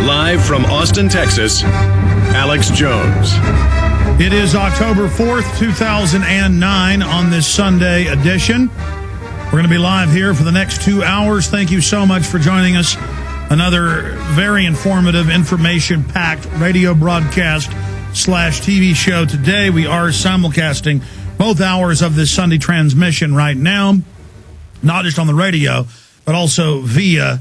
Live from Austin, Texas, Alex Jones. It is October 4th, 2009 on this Sunday edition. We're going to be live here for the next 2 hours. Thank you so much for joining us. Another very informative, information-packed radio broadcast / TV show today. We are simulcasting both hours of this Sunday transmission right now, not just on the radio, but also via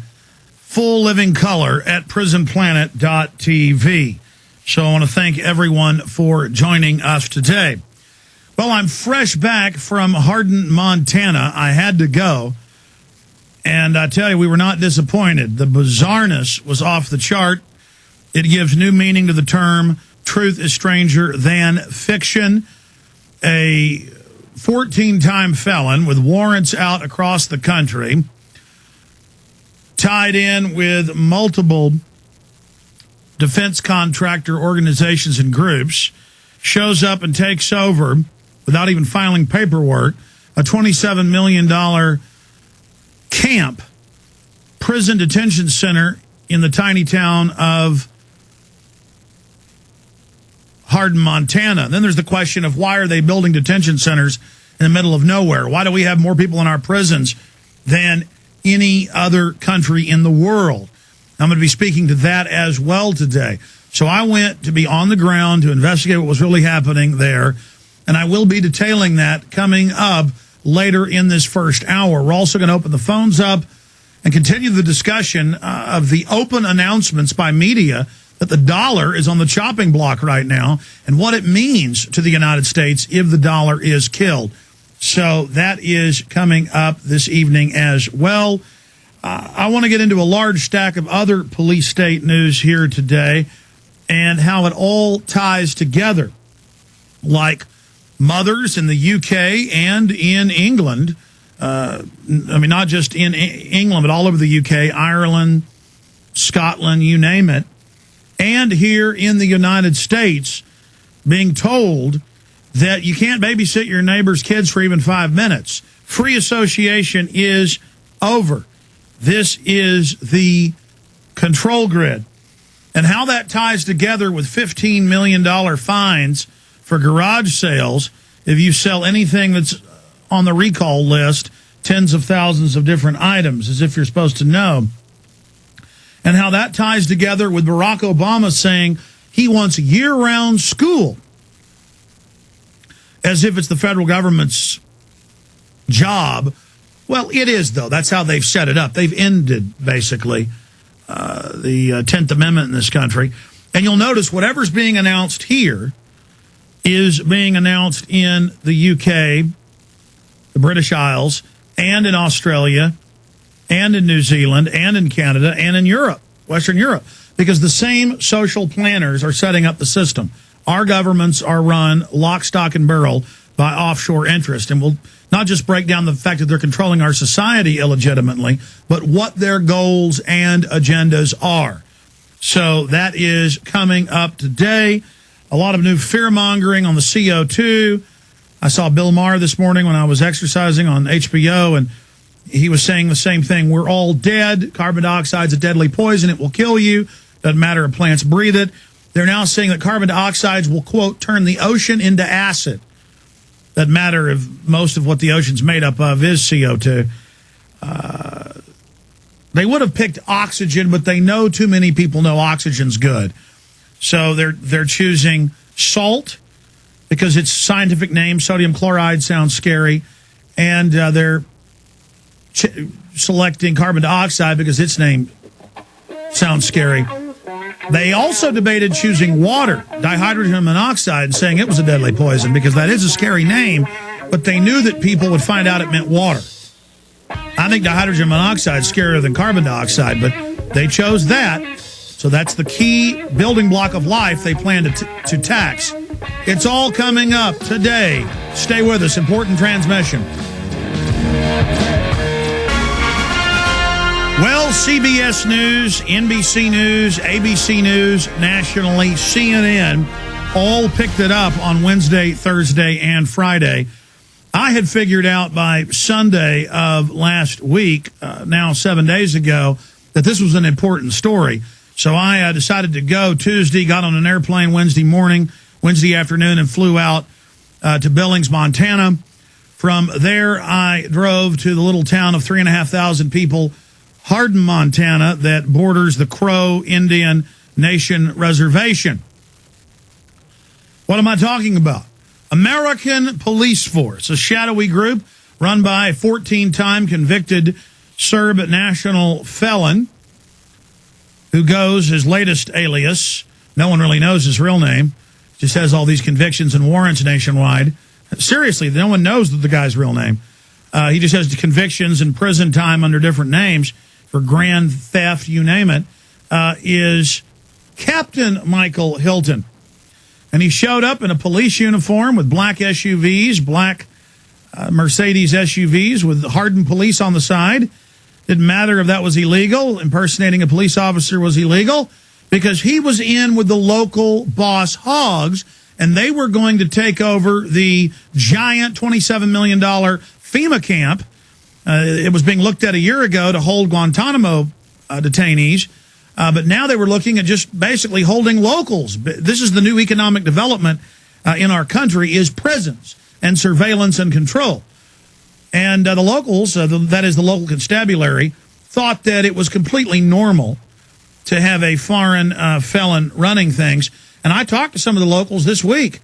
full living color at prisonplanet.tv. So I want to thank everyone for joining us today. Well, I'm fresh back from Hardin, Montana. I had to go. And I tell you, we were not disappointed. The bizarreness was off the chart. It gives new meaning to the term truth is stranger than fiction. A 14-time felon with warrants out across the country, tied in with multiple defense contractor organizations and groups, shows up and takes over, without even filing paperwork, a $27 million camp, prison detention center in the tiny town of Hardin, Montana. Then there's the question of why are they building detention centers in the middle of nowhere? Why do we have more people in our prisons than any other country in the world? I'm going to be speaking to that as well today. So I went to be on the ground to investigate what was really happening there, and I will be detailing that coming up later in this first hour. We're also going to open the phones up and continue the discussion of the open announcements by media that the dollar is on the chopping block right now and what it means to the United States if the dollar is killed. So that is coming up this evening as well. I want to get into a large stack of other police state news here today and how it all ties together, like mothers in the UK and in England. Not just in England, but all over the UK, Ireland, Scotland, you name it. And here in the United States, being told that you can't babysit your neighbor's kids for even 5 minutes. Free association is over. This is the control grid. And how that ties together with $15 million fines for garage sales if you sell anything that's on the recall list, tens of thousands of different items, as if you're supposed to know. And how that ties together with Barack Obama saying he wants year-round school, as if it's the federal government's job. Well, it is, though. That's how they've set it up. They've ended, basically, the 10th Amendment in this country. And you'll notice whatever's being announced here is being announced in the UK, the British Isles, and in Australia, and in New Zealand, and in Canada, and in Europe, Western Europe, because the same social planners are setting up the system. Our governments are run lock, stock, and barrel by offshore interest, and we'll not just break down the fact that they're controlling our society illegitimately, but what their goals and agendas are. So that is coming up today. A lot of new fear-mongering on the CO2. I saw Bill Maher this morning when I was exercising on HBO, and he was saying the same thing. We're all dead. Carbon dioxide's a deadly poison. It will kill you. Doesn't matter if plants breathe it. They're now saying that carbon dioxide will, quote, turn the ocean into acid. Doesn't matter if most of what the ocean's made up of is CO2. They would have picked oxygen, but they know too many people know oxygen's good. So they're choosing salt because its scientific name, sodium chloride, sounds scary. And they're selecting carbon dioxide because its name sounds scary. They also debated choosing water, dihydrogen monoxide, and saying it was a deadly poison because that is a scary name, but they knew that people would find out it meant water. I think dihydrogen monoxide is scarier than carbon dioxide, but they chose that. So that's the key building block of life they plan to tax. It's all coming up today. Stay with us. Important transmission. Well, CBS News, NBC News, ABC News, nationally, CNN, all picked it up on Wednesday, Thursday, and Friday. I had figured out by Sunday of last week, now 7 days ago, that this was an important story. So I decided to go Tuesday, got on an airplane Wednesday afternoon, and flew out to Billings, Montana. From there, I drove to the little town of 3,500 people, Hardin, Montana, that borders the Crow Indian Nation Reservation. What am I talking about? American Police Force, a shadowy group run by a 14-time convicted Serb national felon who goes his latest alias. No one really knows his real name. Just has all these convictions and warrants nationwide. Seriously, no one knows the guy's real name. He just has convictions and prison time under different names for grand theft, you name it, is Captain Michael Hilton. And he showed up in a police uniform with black SUVs, black Mercedes SUVs with Hardin police on the side. Didn't matter if that was illegal. Impersonating a police officer was illegal because he was in with the local boss hogs, and they were going to take over the giant $27 million FEMA camp. It was being looked at a year ago to hold Guantanamo detainees, but now they were looking at just basically holding locals. This is the new economic development in our country, is prisons and surveillance and control. And the locals, that is the local constabulary, thought that it was completely normal to have a foreign felon running things. And I talked to some of the locals this week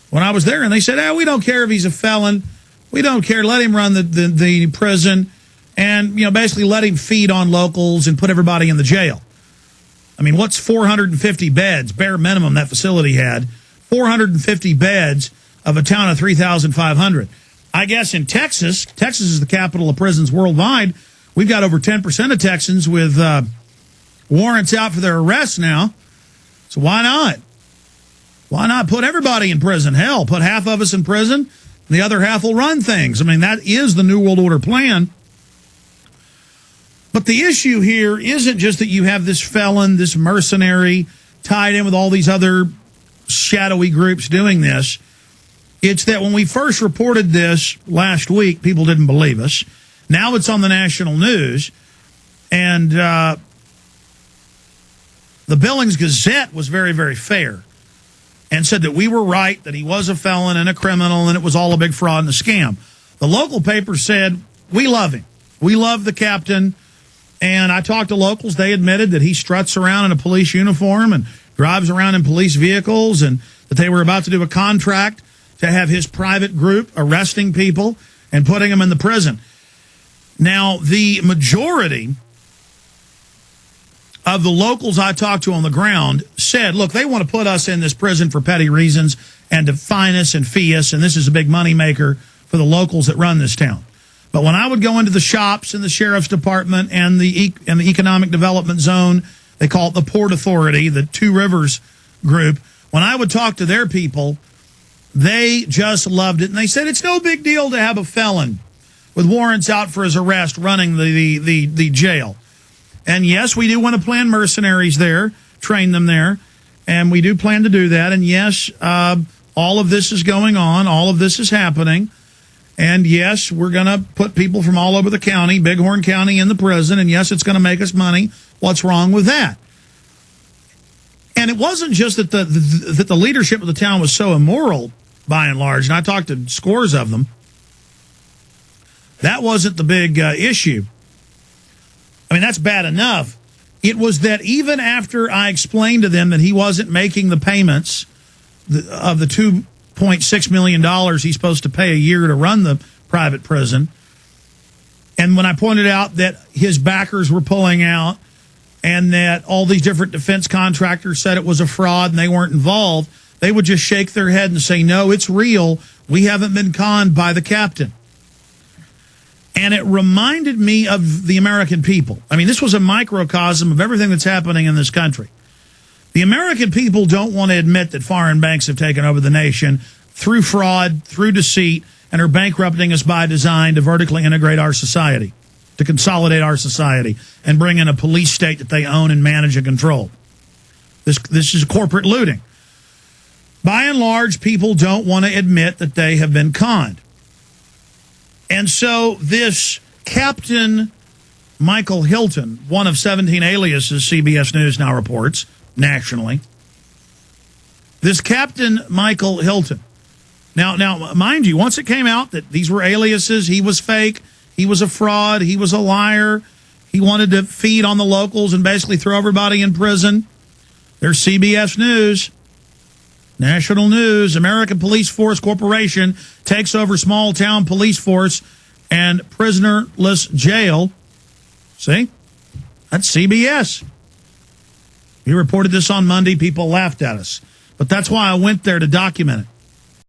when I was there, and they said, we don't care if he's a felon. We don't care. Let him run the prison and, basically let him feed on locals and put everybody in the jail. I mean, what's 450 beds, bare minimum that facility had, 450 beds of a town of 3,500. I guess in Texas is the capital of prisons worldwide. We've got over 10% of Texans with warrants out for their arrests now. So why not? Why not put everybody in prison? Hell, put half of us in prison, and the other half will run things. I mean, that is the New World Order plan. But the issue here isn't just that you have this felon, this mercenary, tied in with all these other shadowy groups doing this. It's that when we first reported this last week, people didn't believe us. Now it's on the national news. And the Billings Gazette was very, very fair and said that we were right, that he was a felon and a criminal, and it was all a big fraud and a scam. The local paper said, we love him. We love the captain. And I talked to locals. They admitted that he struts around in a police uniform and drives around in police vehicles, and that they were about to do a contract to have his private group arresting people and putting them in the prison. Now, the majority of the locals I talked to on the ground said, look, they want to put us in this prison for petty reasons and to fine us and fee us, and this is a big moneymaker for the locals that run this town. But when I would go into the shops in the sheriff's department and the economic development zone, they call it the Port Authority, the Two Rivers group, when I would talk to their people, they just loved it. And they said it's no big deal to have a felon with warrants out for his arrest running the jail. And yes, we do want to plan mercenaries there, train them there, and we do plan to do that. And yes, all of this is going on. All of this is happening. And yes, we're going to put people from all over the county, Bighorn County, in the prison. And yes, it's going to make us money. What's wrong with that? And it wasn't just that the leadership of the town was so immoral, by and large, and I talked to scores of them. That wasn't the big issue. I mean, that's bad enough. It was that even after I explained to them that he wasn't making the payments of the $2.6 million he's supposed to pay a year to run the private prison, and when I pointed out that his backers were pulling out and that all these different defense contractors said it was a fraud and they weren't involved, they would just shake their head and say, no, it's real. We haven't been conned by the captain. And it reminded me of the American people. I mean, this was a microcosm of everything that's happening in this country. The American people don't want to admit that foreign banks have taken over the nation through fraud, through deceit, and are bankrupting us by design to vertically integrate our society, to consolidate our society, and bring in a police state that they own and manage and control. This is corporate looting. By and large, people don't want to admit that they have been conned. And so this Captain Michael Hilton, one of 17 aliases, CBS News now reports nationally. This Captain Michael Hilton. Now, mind you, once it came out that these were aliases, he was fake, he was a fraud, he was a liar, he wanted to feed on the locals and basically throw everybody in prison. There's CBS News, national news. American Police Force Corporation takes over small town police force and prisonerless jail. See? That's CBS. We reported this on Monday. People laughed at us. But that's why I went there to document it.